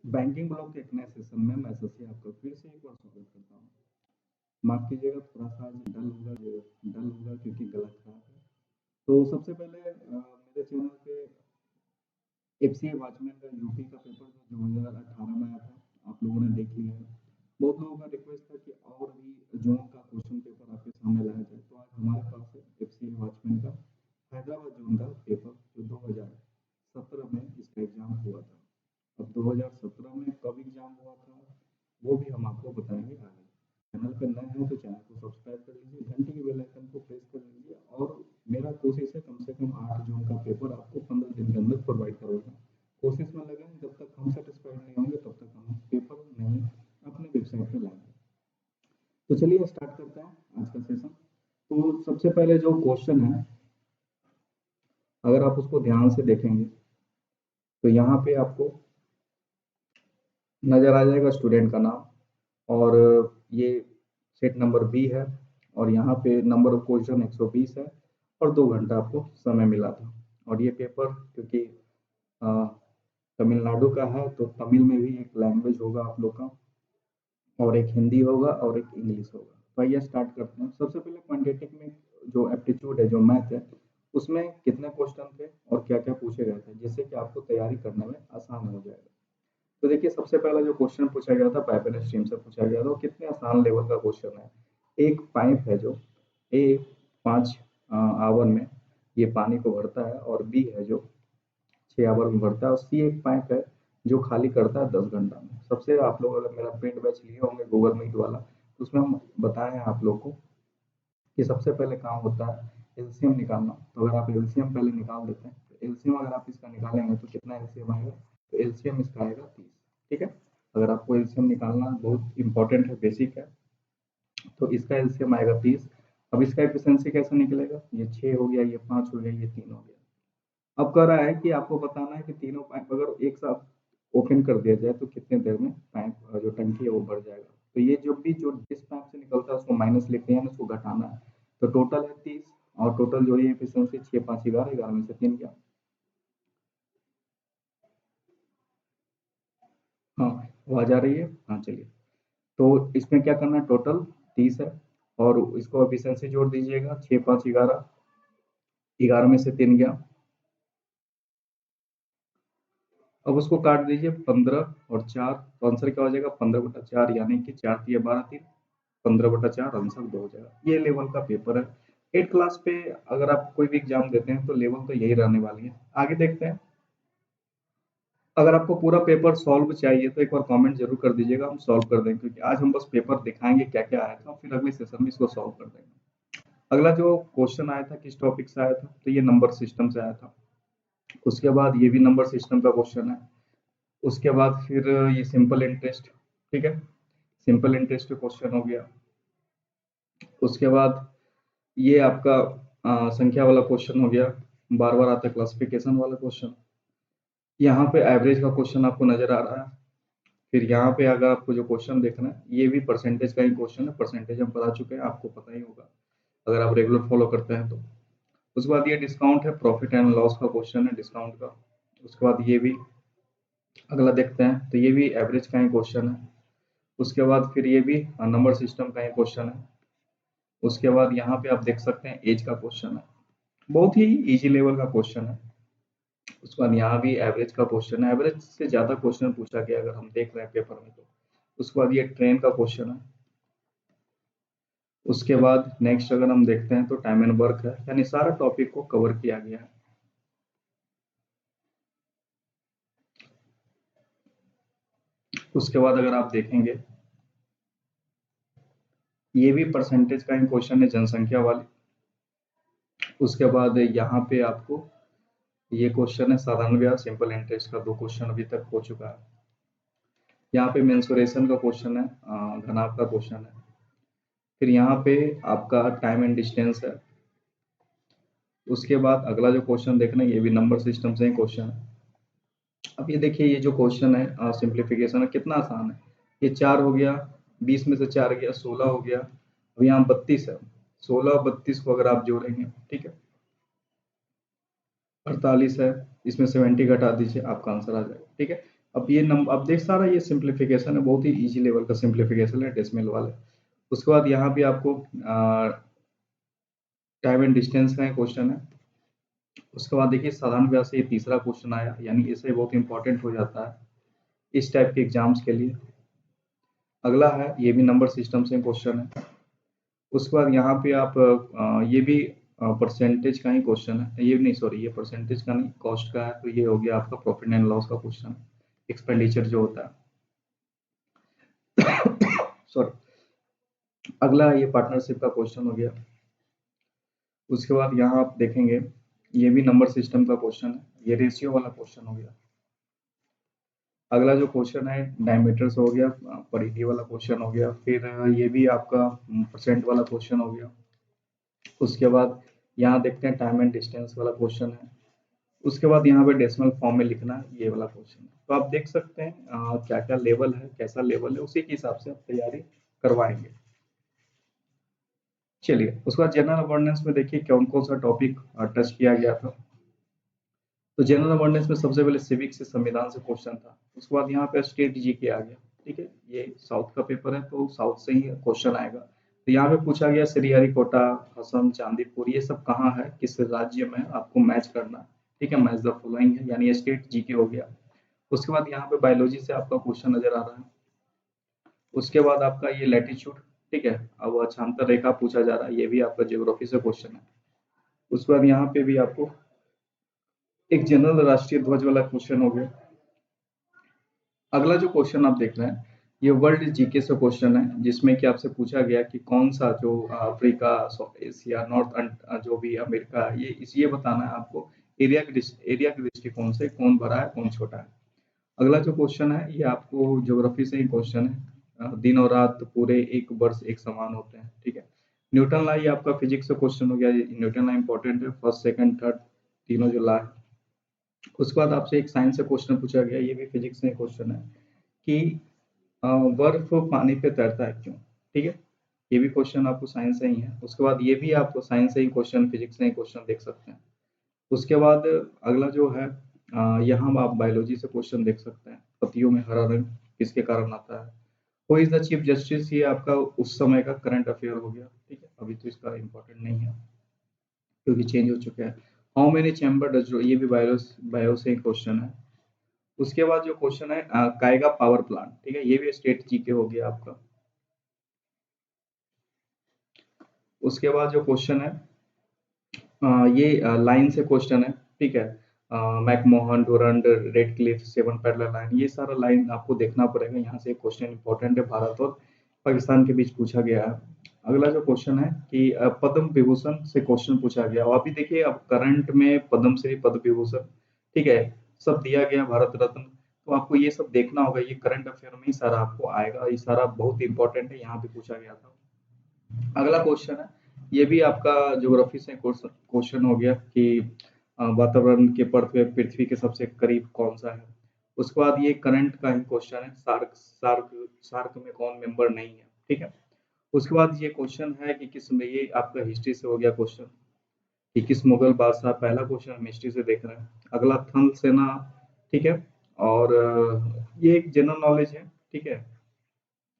Banking blog के एक नए सेशन में मैं शशि आपका फिर से एक बार स्वागत करता हूँ। माफ कीजिएगा, थोड़ा सा आज डल होगा क्योंकि गला खराब है। तो सबसे पहले मेरे चैनल पे एफसीए वॉचमैन का यूपी का पेपर जो 2018 में आया था, आप लोगों ने देख लिया है। बहुत लोगों का रिक्वेस्ट था कि और भी जोन का क्वेश्चन पेपर आपके सामने लाया जाए, तो आज हमारे पास है एफसीए वॉचमैन का हैदराबाद जोन का पेपर जो 2017 में इसका एग्जाम हुआ था। अब 2017 में कब एग्जाम हुआ था वो भी हम आपको बताएंगे आगे। चैनल पर नए हैं तो चैनल को सब्सक्राइब कर लीजिए, घंटे के बेल आइकन को प्रेस कर लीजिए और मेरा कोशिश है कम से कम 8 जून का पेपर आपको 15 दिन के अंदर प्रोवाइड करवाना। कोशिश में लगे, जब तक हम सेटिस्फाइड नहीं होंगे तब तक हम पेपर नहीं अपने वेबसाइट पे लाएंगे। तो चलिए स्टार्ट करते हैं आज का सेशन। तो सबसे पहले जो क्वेश्चन है, अगर आप उसको ध्यान से देखेंगे तो यहाँ पे आपको नजर आ जाएगा स्टूडेंट का नाम और ये सेट नंबर बी है और यहाँ पे नंबर ऑफ क्वेश्चन 120 है और 2 घंटा आपको समय मिला था। और ये पेपर क्योंकि तमिलनाडु का है तो तमिल में भी एक लैंग्वेज होगा आप लोग का और एक हिंदी होगा और एक इंग्लिश होगा। तो आइए स्टार्ट करते हैं। सबसे पहले क्वांटिटेटिव में जो एप्टीट्यूड है, जो मैथ है, उसमें कितने क्वेश्चन थे और क्या क्या पूछे गए थे, जिससे कि आपको तैयारी करने में आसान हो जाएगा। तो देखिए, सबसे पहला जो क्वेश्चन पूछा गया था पाइप एंड स्ट्रीम से पूछा गया था, वो कितने आसान लेवल का क्वेश्चन है। एक पाइप है जो ए 5 आवर में ये पानी को भरता है और बी है जो 6 आवर में भरता है और सी एक पाइप है जो खाली करता है 10 घंटा में। सबसे आप लोग अगर मेरा पेड बैच लिए होंगे गूगल मीट वाला, तो उसमें हम बताए हैं आप लोग को कि सबसे पहले काम होता है एलसीएम निकालना। तो अगर आप एलसीएम पहले निकाल देते हैं, तो एलसीएम अगर आप इसका निकालेंगे तो कितना एलसीएम आएगा, तो एलसीएम इसका आएगा 30। ठीक है, अगर आपको एलसीएम निकालना बहुत इंपॉर्टेंट है, बेसिक है, तो इसका एलसीएम आएगा 30। अब इसका एफिशिएंसी कैसे निकलेगा, ये 6 हो गया, ये 5 हो गया, ये 3 हो गया। अब कह रहा है कि आपको बताना है कि तीनों पाइप अगर एक साथ ओपन कर दिया जाए तो कितने देर में पाइप जो टंकी है वो भर जाएगा। तो ये जो भी जो जिस पाइप से निकलता है उसको माइनस लिखते हैं, उसको घटाना है। तो टोटल है 30 और टोटल जो है एफिशिएंसी 6 5 11, 11 में से 3 गया। हाँ, आवाज आ रही है? हाँ, चलिए। तो इसमें क्या करना है, टोटल 30 है और इसको एफिशिएंसी जोड़ दीजिएगा, 6 5 11, 11 में से 3 गया। अब उसको काट दीजिए 15 और 4, तो आंसर क्या हो जाएगा 15/4, यानी कि 4 तिया 12, 3 15/4, आंसर 2 हो जाएगा। ये लेवल का पेपर है। 8 क्लास पे अगर आप कोई भी एग्जाम देते हैं तो लेवल तो यही रहने वाली है। आगे देखते हैं। अगर आपको पूरा पेपर सॉल्व चाहिए तो एक बार कमेंट जरूर कर दीजिएगा, हम सॉल्व कर देंगे, क्योंकि आज हम बस पेपर दिखाएंगे क्या क्या आया था, फिर अगले सेशन में इसको सॉल्व कर देंगे। अगला जो क्वेश्चन आया था किस टॉपिक से आया था, तो ये नंबर सिस्टम से आया था। उसके बाद ये भी नंबर सिस्टम का क्वेश्चन है। उसके बाद फिर ये सिंपल इंटरेस्ट, ठीक है, सिंपल इंटरेस्ट क्वेश्चन हो गया। उसके बाद ये आपका संख्या वाला क्वेश्चन हो गया, बार बार आता है क्लासिफिकेशन वाला क्वेश्चन। यहाँ पे एवरेज का क्वेश्चन आपको नजर आ रहा है। फिर यहाँ पे अगर आपको जो क्वेश्चन देखना है, ये भी परसेंटेज का ही क्वेश्चन है। परसेंटेज हम बता चुके हैं, आपको पता ही होगा अगर आप रेगुलर फॉलो करते हैं तो। उसके बाद ये डिस्काउंट है, प्रॉफिट एंड लॉस का क्वेश्चन है डिस्काउंट का। उसके बाद ये भी अगला देखते हैं, तो ये भी एवरेज का ही क्वेश्चन है। उसके बाद फिर ये भी नंबर सिस्टम का ही क्वेश्चन है। उसके बाद यहाँ पे आप देख सकते हैं एज का क्वेश्चन है, बहुत ही इजी लेवल का क्वेश्चन है। उसके बाद यहाँ भी एवरेज का क्वेश्चन है, एवरेज से ज्यादा क्वेश्चन पूछा गया अगर हम देख रहे हैं पेपर में तो। उसके बाद ये ट्रेन का क्वेश्चन है। उसके बाद नेक्स्ट अगर हम देखते हैं तो टाइम एंड वर्क है, यानी सारा टॉपिक को कवर किया गया है। उसके बाद अगर आप देखेंगे, ये भी परसेंटेज का ही क्वेश्चन है, जनसंख्या वाली। उसके बाद यहाँ पे आपको ये क्वेश्चन है साधारण ब्याज सिंपल इंटरेस्ट का, 2 क्वेश्चन अभी तक हो चुका है। यहाँ पे मेंसुरेशन का क्वेश्चन है, घनाभ का क्वेश्चन है। फिर यहाँ पे आपका टाइम एंड डिस्टेंस है। उसके बाद अगला जो क्वेश्चन देखना है, ये भी नंबर सिस्टम से ही क्वेश्चन है। अब ये देखिए, ये जो क्वेश्चन है सिंप्लीफिकेशन है, कितना आसान है। ये 4 हो गया, 20 में से 4 गया, 16 हो गया। अब यहाँ 32 है, 16 और 32 को अगर आप जोड़ेंगे, ठीक है, 48 है, इसमें 70 घटा दीजिए, आपका आंसर आ जाएगा। ठीक है, अब ये नंबर, अब देख सारा ये सिंप्लीफिकेशन है, बहुत ही इजी लेवल का सिंप्लीफिकेशन है डेसिमल वाले। उसके बाद यहाँ पे आपको टाइम एंड डिस्टेंस का क्वेश्चन है। उसके बाद देखिए साधारण व्यास से ये तीसरा क्वेश्चन आया, यानी इसे बहुत इंपॉर्टेंट हो जाता है इस टाइप के एग्जाम्स के लिए। अगला है, ये भी नंबर सिस्टम से क्वेश्चन है। उसके बाद यहाँ पे आप ये भी परसेंटेज का ही क्वेश्चन है, ये नहीं सॉरी, ये परसेंटेज का नहीं, कॉस्ट का है। तो ये हो गया आपका प्रॉफिट एंड लॉस का क्वेश्चन, एक्सपेंडिचर जो होता है। सॉरी। अगला ये पार्टनरशिप का क्वेश्चन हो गया। उसके बाद यहाँ आप देखेंगे ये भी नंबर सिस्टम का क्वेश्चन है, ये रेशियो वाला क्वेश्चन हो गया। अगला जो क्वेश्चन है डायमीटर्स हो गया, परिधि वाला क्वेश्चन हो गया। फिर ये भी आपका परसेंट वाला क्वेश्चन हो गया। उसके बाद यहाँ देखते हैं टाइम एंड डिस्टेंस वाला क्वेश्चन है। उसके बाद यहाँ पे डेसिमल फॉर्म में लिखना है, ये वाला क्वेश्चन है। तो आप देख सकते हैं क्या क्या लेवल है, कैसा लेवल है, उसी के हिसाब से आप तैयारी करवाएंगे। चलिए उसके बाद जनरल अवेयरनेस में देखिए कौन कौन सा टॉपिक टच किया गया था। तो जनरल अवेयरनेस में सबसे पहले सिविक से, संविधान से क्वेश्चन था। उसके बाद यहाँ पे स्टेट जीके आ गया। ठीक है, ये साउथ का पेपर है तो साउथ से ही क्वेश्चन आएगा। तो यहाँ पे पूछा गया श्रीहरिकोटा, असम, चांदीपुर, ये सब कहाँ है, किस राज्य में, आपको मैच करना है। ठीक है, मैच द फॉलोइंग है, यानी स्टेट जीके हो गया। उसके बाद यहाँ पे बायोलॉजी से आपका क्वेश्चन नजर आ रहा है। उसके बाद आपका ये लैटिट्यूड, ठीक है, अब अक्षांतर रेखा पूछा जा रहा है, ये भी आपका ज्योग्राफी से क्वेश्चन है। उसके बाद यहाँ पे भी आपको एक जनरल राष्ट्रीय ध्वज वाला क्वेश्चन हो गया। अगला जो क्वेश्चन आप देख रहे हैं ये वर्ल्ड जीके से क्वेश्चन है, जिसमें कि आपसे पूछा गया कि कौन सा जो अफ्रीका, साउथ एशिया, नॉर्थ जो भी अमेरिका है, ये बताना है आपको एरिया के दृष्टिकोण से कौन बड़ा है कौन छोटा है। अगला जो क्वेश्चन है ये आपको ज्योग्राफी से ही क्वेश्चन है। दिन और रात पूरे एक वर्ष एक समान होते हैं। ठीक है, न्यूटन लॉ ये आपका फिजिक्स से क्वेश्चन हो गया। न्यूटन लॉ इंपॉर्टेंट है, फर्स्ट सेकंड थर्ड तीनों जो लॉ है। उसके बाद आपसे एक साइंस से क्वेश्चन पूछा गया, ये भी फिजिक्स से क्वेश्चन है कि बर्फ पानी पे तैरता है क्यों। ठीक है, ये भी क्वेश्चन आपको साइंस से ही है। उसके बाद ये भी आपको साइंस से ही क्वेश्चन, फिजिक्स से ही क्वेश्चन देख सकते हैं। उसके बाद अगला जो है यहाँ आप बायोलॉजी से क्वेश्चन देख सकते हैं, पत्तियों में हरा रंग किसके कारण आता है। Who is the chief justice, ये आपका उस समय का करंट अफेयर हो गया। ठीक है, अभी तो इसका इम्पोर्टेंट नहीं है क्योंकि चेंज हो चुका है। हाउ मेनी चैम्बर डज, ये भी बायो से क्वेश्चन है। उसके बाद जो क्वेश्चन है कायगा पावर प्लांट, ठीक है, ये भी स्टेट जीके हो गया आपका। उसके बाद जो क्वेश्चन है ये लाइन से क्वेश्चन है। ठीक है, McMahon, Durand, red Cliff, seven parallel line, ये सारा लाइन आपको देखना पड़ेगा। यहाँ से क्वेश्चन इंपॉर्टेंट है, भारत और पाकिस्तान के बीच पूछा गया है। अगला जो क्वेश्चन है कि पद्म विभूषण से क्वेश्चन पूछा गया। और अभी देखिए अब करंट में पद्मश्री, पद्म विभूषण, ठीक है, सब दिया गया, भारत रत्न। तो आपको ये सब देखना होगा, ये करंट अफेयर में ही सारा आपको आएगा, ये सारा बहुत इंपॉर्टेंट है, यहाँ पे पूछा गया था। अगला क्वेश्चन है, ये भी आपका ज्योग्राफी से क्वेश्चन हो गया कि वातावरण के पृथ्वी पृथ्वी के सबसे करीब कौन सा है। उसके बाद ये करंट का ही क्वेश्चन है, सार्क सार्क सार्क में कौन मेंबर नहीं है। ठीक है, उसके बाद ये क्वेश्चन है कि किस में, ये आपका हिस्ट्री से हो गया क्वेश्चन कि किस मुगल बादशाह, पहला क्वेश्चन हम हिस्ट्री से देख रहे हैं। अगला थल सेना, ठीक है, और ये एक जनरल नॉलेज है। ठीक है,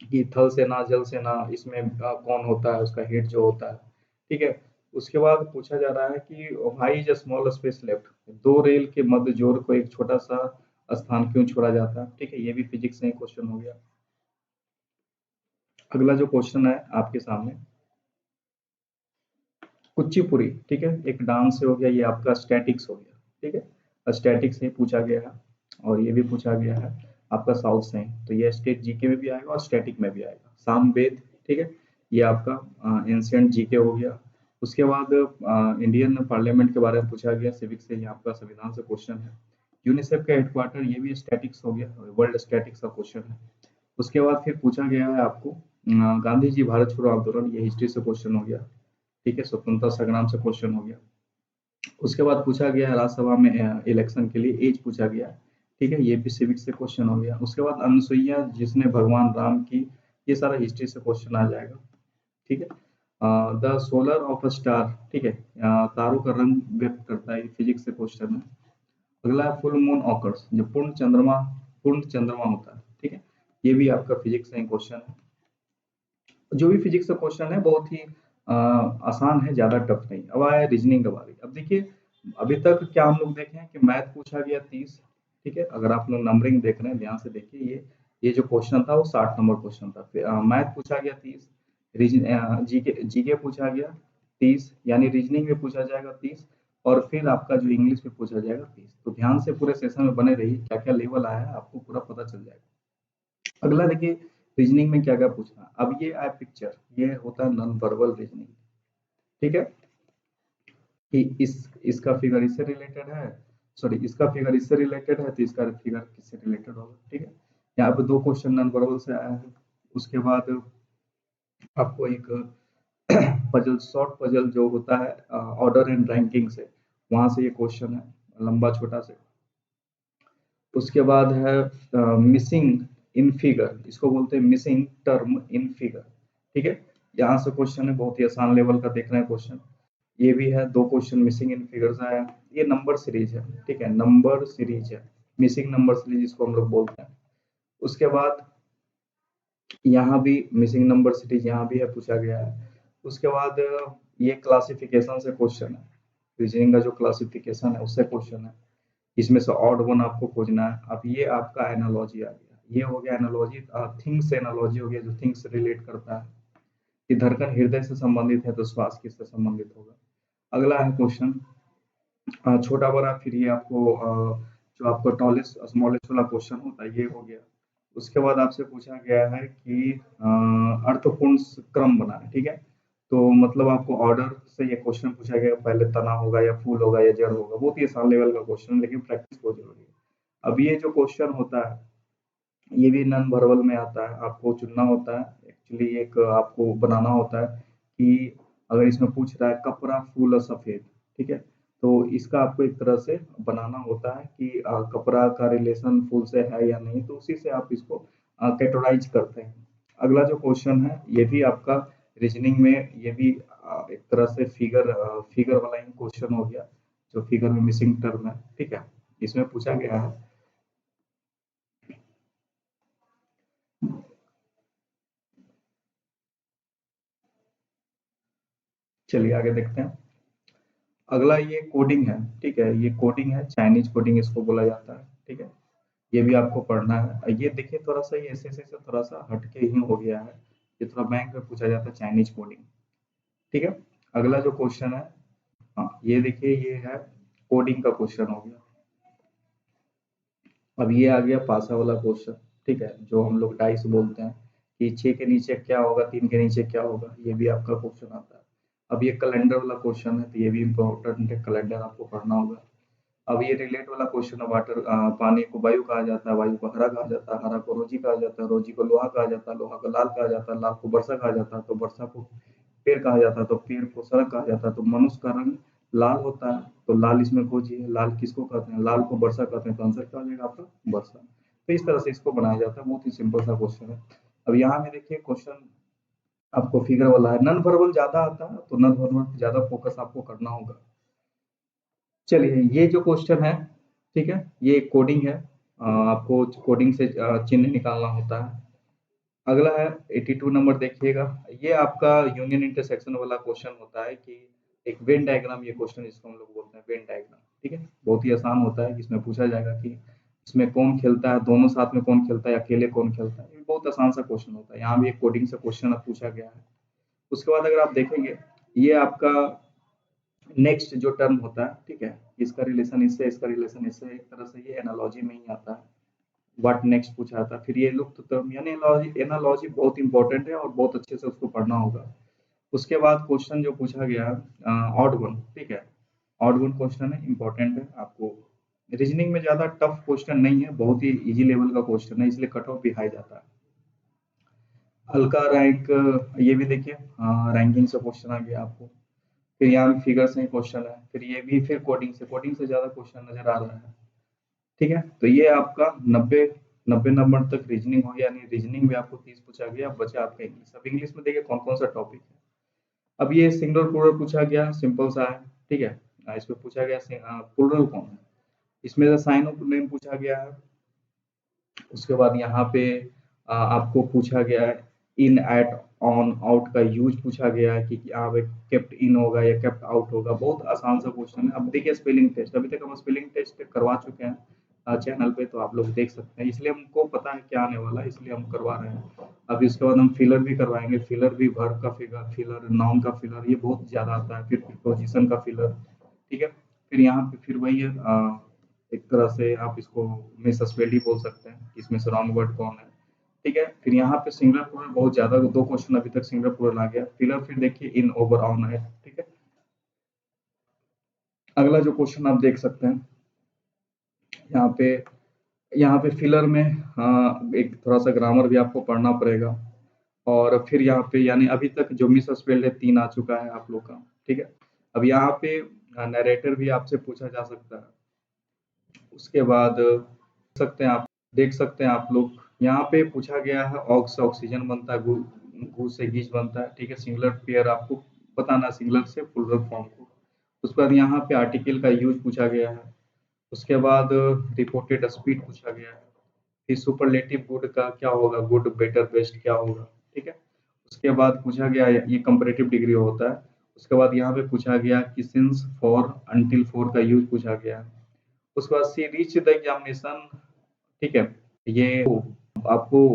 कि थल सेना, जल सेना, इसमें कौन होता है, उसका हेड जो होता है। ठीक है, उसके बाद पूछा जा रहा है कि why is a small space left, दो रेल के मध्य जोड़ को एक छोटा सा स्थान क्यों छोड़ा जाता है। ठीक है, ये भी फिजिक्स से क्वेश्चन हो गया। अगला जो क्वेश्चन है आपके सामने कुचिपुड़ी, ठीक है, एक डांस से हो गया, ये आपका स्टैटिक्स हो गया। ठीक है, स्टैटिक्स से पूछा गया है। और ये भी पूछा गया है आपका साउथ से ही, तो ये स्टेट जीके में भी आएगा और स्टैटिक में भी आएगा। सामवेद, ठीक है, ये आपका एंशियंट जीके हो गया। उसके बाद इंडियन पार्लियामेंट के बारे में पूछा गया, सिविक्स से, ये आपका संविधान से क्वेश्चन है। यूनिसेफ का हेडक्वार्टर, ये भी स्टैटिक्स हो गया, वर्ल्ड स्टैटिक्स का क्वेश्चन है। उसके बाद फिर पूछा गया है आपको गांधी जी भारत छोड़ो आंदोलन, ये हिस्ट्री से क्वेश्चन हो गया। ठीक है, स्वतंत्रता संग्राम से क्वेश्चन हो गया। उसके बाद पूछा गया है राज्यसभा में इलेक्शन के लिए एज पूछा गया। ठीक है, ये भी सिविक्स से क्वेश्चन हो गया। उसके बाद अनुसुईया जिसने भगवान राम की, ये सारा हिस्ट्री से क्वेश्चन आ जाएगा। ठीक है, the solar of a star, ठीक है, तारों का रंग व्यक्त करता है, फिजिक्स से क्वेश्चन है। अगला फुल मून ऑकर्स, जो पूर्ण चंद्रमा पूर्ण चंद्रमा होता है, ठीक है। ये भी आपका फिजिक्स का क्वेश्चन है। जो भी फिजिक्स का क्वेश्चन है बहुत ही आसान है, ज्यादा टफ नहीं। अब आया रीजनिंग का बारी। अब देखिए, अभी तक क्या हम लोग देखे हैं कि मैथ पूछा गया 30, ठीक है। अगर आप लोग नंबरिंग देख रहे हैं ध्यान से देखिए, ये जो क्वेश्चन था वो 60 नंबर क्वेश्चन था। फिर मैथ पूछा गया 30, जीके जीके पूछा गया 30, यानी रीजनिंग में पूछा जाएगा 30, और फिर आपका जो इंग्लिश में पूछा जाएगा 30। तो ध्यान से पूरे सेशन में बने रहिए, क्या क्या लेवल आया है आपको पूरा पता चल जाएगा। अगला देखिए, रीजनिंग में क्या क्या पूछना। अब ये आया पिक्चर, ये होता है नॉन वर्बल रीजनिंग, ठीक है। कि इसका फिगर इससे रिलेटेड है, सॉरी इसका फिगर इससे रिलेटेड है, तो इसका फिगर किससे रिलेटेड होगा, ठीक है। यहाँ पे दो क्वेश्चन नॉन वर्बल से आया है। उसके बाद आपको एक पजल, शॉर्ट पजल जो होता है ऑर्डर एंड रैंकिंग से, वहां से ये क्वेश्चन है लंबा छोटा से। उसके बाद है मिसिंग इन फिगर, इसको बोलते हैं मिसिंग टर्म इन फिगर, ठीक है। यहाँ से क्वेश्चन है, बहुत ही आसान लेवल का देख रहे हैं क्वेश्चन। ये भी है, दो क्वेश्चन मिसिंग इन फिगर्स आया। ये नंबर सीरीज है, ठीक है, नंबर सीरीज है, मिसिंग नंबर सीरीज इसको हम लोग बोलते हैं। उसके बाद यहाँ भी मिसिंग नंबर सीरीज यहाँ भी है, पूछा गया है। उसके बाद ये क्लासिफिकेशन से क्वेश्चन है, रीजनिंग का जो क्लासिफिकेशन है उससे क्वेश्चन है। इसमें से ऑड वन आपको खोजना है। अब ये आपका एनालॉजी आ गया, ये हो गया एनालॉजी, थिंग्स एनालॉजी हो गया, जो थिंग्स रिलेट करता है कि धड़कन हृदय से संबंधित है तो श्वास किससे संबंधित होगा। अगला है क्वेश्चन छोटा बड़ा, फिर ये आपको जो आपको टॉलेस्ट स्मॉलेस्ट वाला क्वेश्चन होता है ये हो गया। उसके बाद आपसे पूछा गया है कि अर्थपूर्ण क्रम बनाए, ठीक है। तो मतलब आपको ऑर्डर से ये क्वेश्चन पूछा गया, पहले तना होगा या फूल होगा या जड़ होगा, बहुत ही आसान लेवल का क्वेश्चन, लेकिन प्रैक्टिस बहुत जरूरी है। अब ये जो क्वेश्चन होता है ये भी नॉन वर्बल में आता है, आपको चुनना होता है एक्चुअली, एक आपको बनाना होता है कि अगर इसमें पूछ रहा है कपड़ा फूल और सफेद, ठीक है, तो इसका आपको एक तरह से बनाना होता है कि कपड़ा का रिलेशन फूल से है या नहीं, तो उसी से आप इसको कैटेगराइज करते हैं। अगला जो क्वेश्चन है ये भी आपका रीजनिंग में, ये भी एक तरह से फिगर वाला ही क्वेश्चन हो गया, जो फिगर में मिसिंग टर्म है, ठीक है। इसमें पूछा गया है, चलिए आगे देखते हैं। अगला ये कोडिंग है, ठीक है, ये कोडिंग है, चाइनीज कोडिंग इसको बोला जाता है, ठीक है। ये भी आपको पढ़ना है। ये देखिए थोड़ा सा ये ऐसे से थोड़ा सा हटके ही हो गया है, ये थोड़ा बैंक में पूछा जाता है चाइनीज कोडिंग, ठीक है। अगला जो क्वेश्चन है, हाँ ये देखिए ये है कोडिंग का क्वेश्चन हो गया। अब ये आ गया पासा वाला क्वेश्चन, ठीक है, जो हम लोग डाइस बोलते हैं कि 6 के नीचे क्या होगा, 3 के नीचे क्या होगा, ये भी आपका क्वेश्चन आता है। अब ये कैलेंडर वाला क्वेश्चन है, तो ये भी इम्पोर्टेंट है, कैलेंडर आपको पढ़ना होगा। अब ये रिलेट वाला क्वेश्चन है, वाटर पानी को वायु कहा जाता है, वायु को हरा कहा जाता है, हरा को रोजी कहा जाता है, रोजी को लोहा कहा जाता है, लोहा को लाल कहा जाता है, लाल को वर्षा कहा जाता है, तो वर्षा को पेड़ कहा जाता है, तो पेड़ को सड़क कहा जाता है। तो मनुष्य का रंग लाल होता है, तो लाल इसमें खोजिए, लाल किसको कहते हैं, लाल को वर्षा कहते हैं, तो आंसर क्या हो जाएगा आपका वर्षा। तो इस तरह से इसको बनाया जाता है, बहुत ही सिंपल सा क्वेश्चन है। अब यहाँ में देखिए क्वेश्चन आपको फिगर वाला है, नॉन वर्बल ज्यादा आता है तो नॉन वर्बल ज्यादा फोकस आपको करना होगा। चलिए ये जो क्वेश्चन है, ठीक है, ये कोडिंग है, आपको कोडिंग से चिन्ह निकालना होता है। अगला है 82 नंबर, देखिएगा ये आपका यूनियन इंटरसेक्शन वाला क्वेश्चन होता है कि एक वेन डायग्राम, ये क्वेश्चन इसको हम लोग बोलते हैं वेन डायग्राम, ठीक है। बहुत ही आसान होता है, इसमें पूछा जाएगा कि इसमें कौन खेलता है, दोनों साथ में कौन खेलता है, अकेले कौन खेलता है, ये बहुत आसान सा क्वेश्चन होता है। यहाँ भी एक कोडिंग से क्वेश्चन पूछा गया है। उसके बाद अगर आप देखेंगे, ये आपका नेक्स्ट जो टर्म होता है, ठीक है, इसका रिलेशन इससे, इसका रिलेशन इससे, एक तरह से ये एनालॉजी में ही आता है। व्हाट नेक्स्ट पूछा था, फिर ये लुप्त टर्म, यानी एनालॉजी, एनालॉजी बहुत इंपॉर्टेंट है और बहुत अच्छे से उसको पढ़ना होगा। उसके बाद क्वेश्चन जो पूछा गया ऑड वन, ठीक है, ऑड वन क्वेश्चन है, इंपॉर्टेंट है आपको। रीजनिंग में ज्यादा टफ क्वेश्चन नहीं है, बहुत ही इजी लेवल का क्वेश्चन है, इसलिए कट ऑफ भी हाई जाता है। हल्का रैंक, ये भी देखिए रैंकिंग से क्वेश्चन आ गया आपको। फिर यहाँ भी फिगर से ही क्वेश्चन है, फिर ये भी फिर कोडिंग से ज्यादा क्वेश्चन नजर आ रहा है, ठीक है। तो ये आपका 90 नंबर तक रीजनिंग हो गया, यानी रीजनिंग में आपको 30 पूछा गया, अब बचा आपका इंग्लिश। अब इंग्लिश में देखिए कौन कौन सा टॉपिक है। अब ये सिंगुलर प्लूरल पूछा गया, सिंपल सा है, ठीक है। इसमें पूछा गया प्लूरल कौन है, इसमें से साइन ऑफ नेम पूछा गया है, उसके बाद यहाँ पे आपको पूछा गया है इन, एट, ऑन, आउट का यूज पूछा गया है कि यहाँ पे केप्ट इन होगा या केप्ट आउट होगा। बहुत आसान सा क्वेश्चन है। अब देखिए स्पेलिंग टेस्ट, अभी तक हम स्पेलिंग टेस्ट करवा चुके हैं चैनल पे, तो आप लोग देख सकते हैं, इसलिए हमको पता है क्या आने वाला है, इसलिए हम करवा रहे हैं। अभी उसके बाद हम फिलर भी करवाएंगे, फिलर भी वर्ब का फिगर फिलर, नाउन का फिलर, ये बहुत ज्यादा आता है, फिर प्रीपोजिशन का फिलर, ठीक है। फिर यहाँ पे फिर वही है, एक तरह से आप इसको मिस स्पेल्ड ही बोल सकते हैं, इसमें से रॉन्ग वर्ड कौन है, ठीक है। फिर यहाँ पे सिंगुलर प्लूरल बहुत ज्यादा, दो क्वेश्चन अभी तक सिंगुलर प्लूरल आ गया। फिलर फिर देखिए इन, ओवर, ऑन है, ठीक है। अगला जो क्वेश्चन आप देख सकते हैं यहाँ पे, यहाँ पे फिलर में एक थोड़ा सा ग्रामर भी आपको पढ़ना पड़ेगा। और फिर यहाँ पे यानी अभी तक जो मिस स्पेल्ड है 3 आ चुका है आप लोग का, ठीक है। अब यहाँ पे नरेटर भी आपसे पूछा जा सकता है। उसके बाद देख सकते हैं आप लोग, यहाँ पे पूछा गया है ऑक्स से ऑक्सीजन बनता है, गू से गीज बनता है, ठीक है। सिंगुलर पेयर आपको बताना, सिंगुलर से प्लूरल फॉर्म को। उसके बाद यहाँ पे आर्टिकल का यूज पूछा गया है। उसके बाद रिपोर्टेड स्पीड पूछा गया है। फिर सुपरलेटिव गुड का क्या होगा, गुड, बेटर, बेस्ट क्या होगा, ठीक है। उसके बाद पूछा गया, ये कंपैरेटिव डिग्री होता है। उसके बाद यहाँ पे पूछा गया कि सिंस, फॉर, अंटिल, फॉर का यूज पूछा गया है। उसके बाद सी रीच द एग्जामिनेशन, ठीक है। ये आपको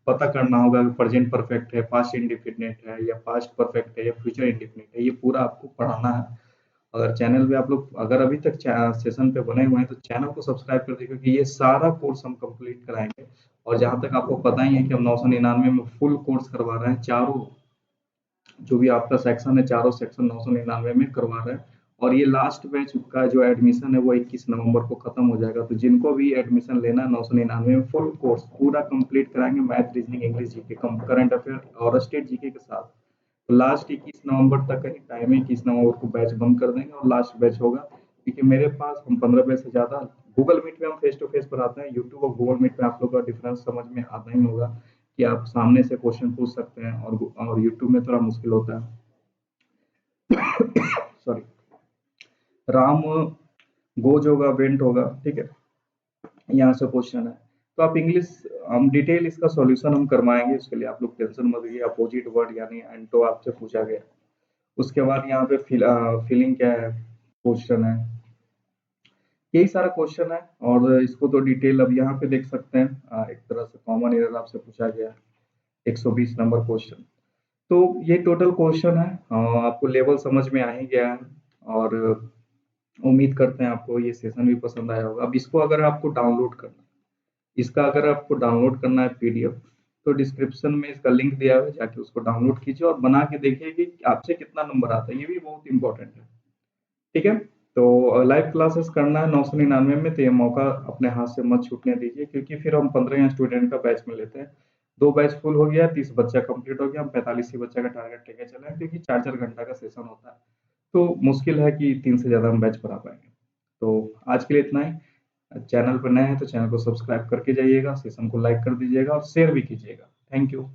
पता करना होगा कि प्रेजेंट परफेक्ट है, पास्ट इंडेफिनिट है, या पास्ट परफेक्ट है, या फ्यूचर इंडेफिनिट है, ये पूरा आपको पढ़ाना है। अगर चैनल पे आप लोग अगर अभी तक सेशन पे बने हुए हैं तो चैनल को सब्सक्राइब कर दीजिए, क्योंकि ये सारा कोर्स हम कंप्लीट कराएंगे। और जहां तक आपको पता ही है कि हम 999 में फुल कोर्स करवा रहे हैं, चारों जो भी आपका सेक्शन है, चारों सेक्शन 999 में करवा रहे हैं। और ये लास्ट बैच का जो एडमिशन है वो 21 नवंबर को खत्म हो जाएगा। तो जिनको भी एडमिशन लेना है 999 में फुल कोर्स पूरा कंप्लीट कराएंगे, math, reasoning, English, GK, current affair और स्टेट जीके के साथ। तो लास्ट 21 नवंबर तक का ही टाइम है, 21 नवंबर को बैच बंद कर देंगे और लास्ट बैच होगा। क्योंकि मेरे पास हम 15 बैच से ज्यादा, गूगल मीट पे हम फेस टू फेस पढ़ाते हैं, यूट्यूब और गूगल मीट पे आप लोग का डिफरेंस समझ में आता ही होगा कि आप सामने से क्वेश्चन पूछ सकते हैं, और यूट्यूब में थोड़ा मुश्किल होता है। सॉरी। राम गोज होगा, वेंट होगा, ठीक है। यहाँ से क्वेश्चन है। तो आप इंग्लिश, हम डिटेल इसका सॉल्यूशन हम करवाएंगे, उसके लिए आप लोग टेंशन मत लीजिए। अपोजिट वर्ड यानी एंटो आपसे पूछा गया। उसके बाद यहाँ पे फीलिंग क्या है, क्वेश्चन है, यही सारा क्वेश्चन है। और इसको तो डिटेल अब यहाँ पे देख सकते हैं। एक तरह से कॉमन एरर आपसे पूछा गया है, 120 नंबर क्वेश्चन। तो ये टोटल क्वेश्चन है। आपको लेवल समझ में आ ही गया है। और उम्मीद करते हैं आपको ये सेशन भी पसंद आया होगा। अब इसको अगर आपको डाउनलोड करना है, इसका अगर आपको डाउनलोड करना है पीडीएफ, तो डिस्क्रिप्शन में इसका लिंक दिया हुआ है, जाके उसको डाउनलोड कीजिए और बना के देखिए कि आपसे कितना नंबर आता है। ये भी बहुत इंपॉर्टेंट है, ठीक है। तो लाइव क्लासेस करना है 999 में, तो ये मौका अपने हाथ से मत छूटने दीजिए, क्योंकि फिर हम 15 स्टूडेंट का बैच में लेते हैं। 2 बैच फुल हो गया, 30 बच्चा कंप्लीट हो गया, हम 45 ही बच्चा का टारगेट लेके चले हैं, क्योंकि 4-4 घंटा का सेशन होता है। तो मुश्किल है कि 3 से ज़्यादा हम बैच पढ़ा पाएंगे। तो आज के लिए इतना ही। चैनल पर नए हैं तो चैनल को सब्सक्राइब करके जाइएगा, सेशन को लाइक कर दीजिएगा और शेयर भी कीजिएगा। Thank you.